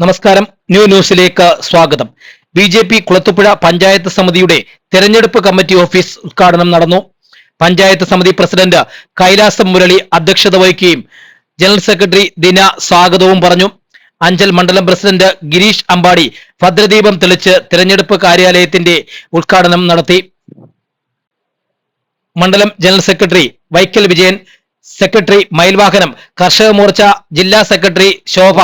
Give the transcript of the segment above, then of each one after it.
നമസ്കാരം. ന്യൂസിലേക്ക് സ്വാഗതം. ബി.ജെ.പി. കുളത്തൂപ്പുഴ പഞ്ചായത്ത് സമിതിയുടെ തെരഞ്ഞെടുപ്പ് കമ്മിറ്റി ഓഫീസ് ഉദ്ഘാടനം നടന്നു. പഞ്ചായത്ത് സമിതി പ്രസിഡന്റ് കൈലാസം മുരളി അധ്യക്ഷത വഹിക്കുകയും ജനറൽ സെക്രട്ടറി ദിന സ്വാഗതവും പറഞ്ഞു. അഞ്ചൽ മണ്ഡലം പ്രസിഡന്റ് ഗിരീഷ് അമ്പാടി ഭദ്രദീപം തെളിച്ച് തെരഞ്ഞെടുപ്പ് കാര്യാലയത്തിന്റെ ഉദ്ഘാടനം നടത്തി. മണ്ഡലം ജനറൽ സെക്രട്ടറി വൈക്കൽ വിജയൻ, സെക്രട്ടറി മയിൽവാഹനം, കർഷക മോർച്ച ജില്ലാ സെക്രട്ടറി ശോഭ,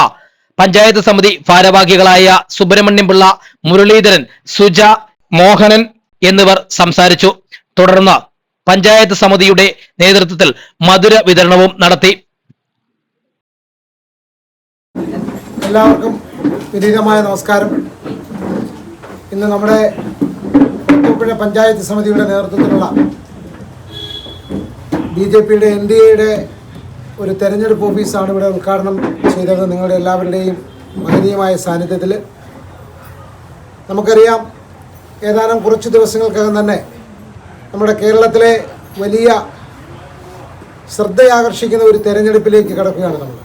പഞ്ചായത്ത് സമിതി ഭാരവാഹികളായ സുബ്രഹ്മണ്യം പിള്ള, മുരളീധരൻ, സുജ, മോഹനൻ എന്നിവർ സംസാരിച്ചു. തുടർന്ന് പഞ്ചായത്ത് സമിതിയുടെ നേതൃത്വത്തിൽ മധുര വിതരണവും നടത്തി. എല്ലാവർക്കും വിനീതമായ നമസ്കാരം. ഇന്ന് നമ്മുടെ കുളത്തൂപ്പുഴ പഞ്ചായത്ത് സമിതിയുടെ നേതൃത്വത്തിലുള്ള ബി.ജെ.പിയുടെ എൻ.ഡി.എയുടെ ഒരു തെരഞ്ഞെടുപ്പ് ഓഫീസാണ് ഇവിടെ ഉദ്ഘാടനം ചെയ്തത്. നിങ്ങളുടെ എല്ലാവരുടെയും മഹനീയമായ സാന്നിധ്യത്തിൽ. നമുക്കറിയാം, ഏതാനും കുറച്ച് ദിവസങ്ങൾക്കകം തന്നെ നമ്മുടെ കേരളത്തിലെ വലിയ ശ്രദ്ധയാകർഷിക്കുന്ന ഒരു തെരഞ്ഞെടുപ്പിലേക്ക് കടക്കുകയാണ് നമ്മൾ.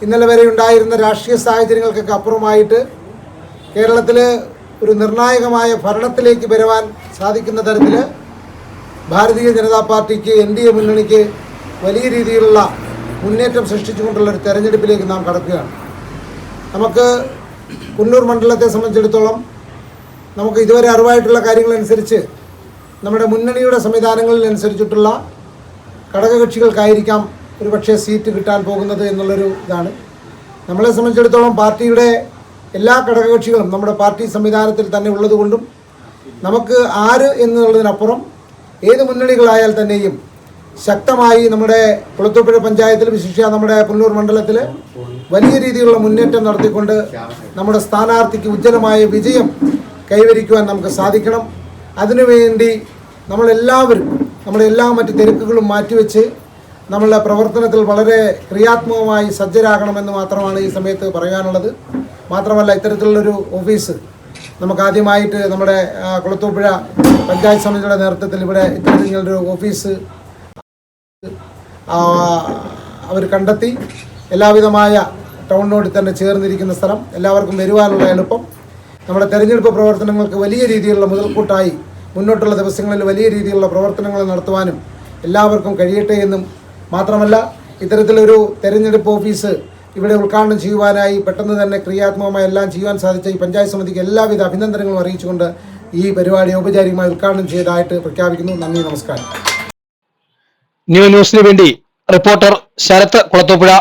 ഇന്നലെ വരെ ഉണ്ടായിരുന്ന രാഷ്ട്രീയ സാഹചര്യങ്ങൾക്കൊക്കെ അപ്പുറമായിട്ട് കേരളത്തിൽ ഒരു നിർണായകമായ ഭരണത്തിലേക്ക് വരുവാൻ സാധിക്കുന്ന തരത്തിൽ ഭാരതീയ ജനതാ പാർട്ടിക്ക്, എൻ.ഡി.എ മുന്നണിക്ക് വലിയ രീതിയിലുള്ള മുന്നേറ്റം സൃഷ്ടിച്ചുകൊണ്ടുള്ള ഒരു തെരഞ്ഞെടുപ്പിലേക്ക് നാം കടക്കുകയാണ്. നമുക്ക് കുന്നൂർ മണ്ഡലത്തെ സംബന്ധിച്ചിടത്തോളം നമുക്ക് ഇതുവരെ അറിവായിട്ടുള്ള കാര്യങ്ങളനുസരിച്ച് നമ്മുടെ മുന്നണിയുടെ സംവിധാനങ്ങളിൽ അനുസരിച്ചിട്ടുള്ള ഘടകകക്ഷികൾക്കായിരിക്കാം ഒരുപക്ഷെ സീറ്റ് കിട്ടാൻ പോകുന്നത് എന്നുള്ളൊരു ഇതാണ്. നമ്മളെ സംബന്ധിച്ചിടത്തോളം പാർട്ടിയുടെ എല്ലാ ഘടകകക്ഷികളും നമ്മുടെ പാർട്ടി സംവിധാനത്തിൽ തന്നെ ഉള്ളതുകൊണ്ടും നമുക്ക് ആര് എന്നുള്ളതിനപ്പുറം ഏത് മുന്നണികളായാൽ തന്നെയും ശക്തമായി നമ്മുടെ കുളത്തൂപ്പുഴ പഞ്ചായത്തിൽ, വിശേഷിച്ച് നമ്മുടെ പുന്നൂർ മണ്ഡലത്തിൽ വലിയ രീതിയിലുള്ള മുന്നേറ്റം നടത്തിക്കൊണ്ട് നമ്മുടെ സ്ഥാനാർത്ഥിക്ക് ഉജ്ജ്വലമായ വിജയം കൈവരിക്കുവാൻ നമുക്ക് സാധിക്കണം. അതിനുവേണ്ടി നമ്മളെല്ലാവരും നമ്മുടെ എല്ലാ മറ്റ് തിരക്കുകളും മാറ്റിവെച്ച് നമ്മളുടെ പ്രവർത്തനത്തിൽ വളരെ ക്രിയാത്മകമായി സജ്ജരാകണമെന്ന് മാത്രമാണ് ഈ സമയത്ത് പറയാനുള്ളത്. മാത്രമല്ല, ഇത്തരത്തിലുള്ളൊരു ഓഫീസ് നമുക്കാദ്യമായിട്ട് നമ്മുടെ കുളത്തൂപ്പുഴ പഞ്ചായത്ത് സമിതിയുടെ നേതൃത്വത്തിൽ ഇവിടെ ഇത്തരത്തിലൊരു ഓഫീസ് അവർ കണ്ടെത്തി. എല്ലാവിധമായ ടൗണിനോട് തന്നെ ചേർന്നിരിക്കുന്ന സ്ഥലം, എല്ലാവർക്കും വരുവാനുള്ള എളുപ്പം, നമ്മുടെ തെരഞ്ഞെടുപ്പ് പ്രവർത്തനങ്ങൾക്ക് വലിയ രീതിയിലുള്ള മുതൽക്കൂട്ടായി മുന്നോട്ടുള്ള ദിവസങ്ങളിൽ വലിയ രീതിയിലുള്ള പ്രവർത്തനങ്ങൾ നടത്തുവാനും എല്ലാവർക്കും കഴിയട്ടെ എന്നും മാത്രമല്ല, ഇത്തരത്തിലൊരു തെരഞ്ഞെടുപ്പ് ഓഫീസ് ഇവിടെ ഉദ്ഘാടനം ചെയ്യുവാനായി പെട്ടെന്ന് തന്നെ ക്രിയാത്മകമായി എല്ലാം ചെയ്യുവാൻ സാധിച്ച ഈ പഞ്ചായത്ത് സമിതിക്ക് എല്ലാവിധ അഭിനന്ദനങ്ങളും അറിയിച്ചുകൊണ്ട് ഈ പരിപാടി ഔപചാരികമായി ഉദ്ഘാടനം ചെയ്തതായിട്ട് പ്രഖ്യാപിക്കുന്നു. നന്ദി, നമസ്കാരം. ന്യൂസിന് വേണ്ടി റിപ്പോർട്ടർ ശരത് കുളത്തൂപ്പുഴ.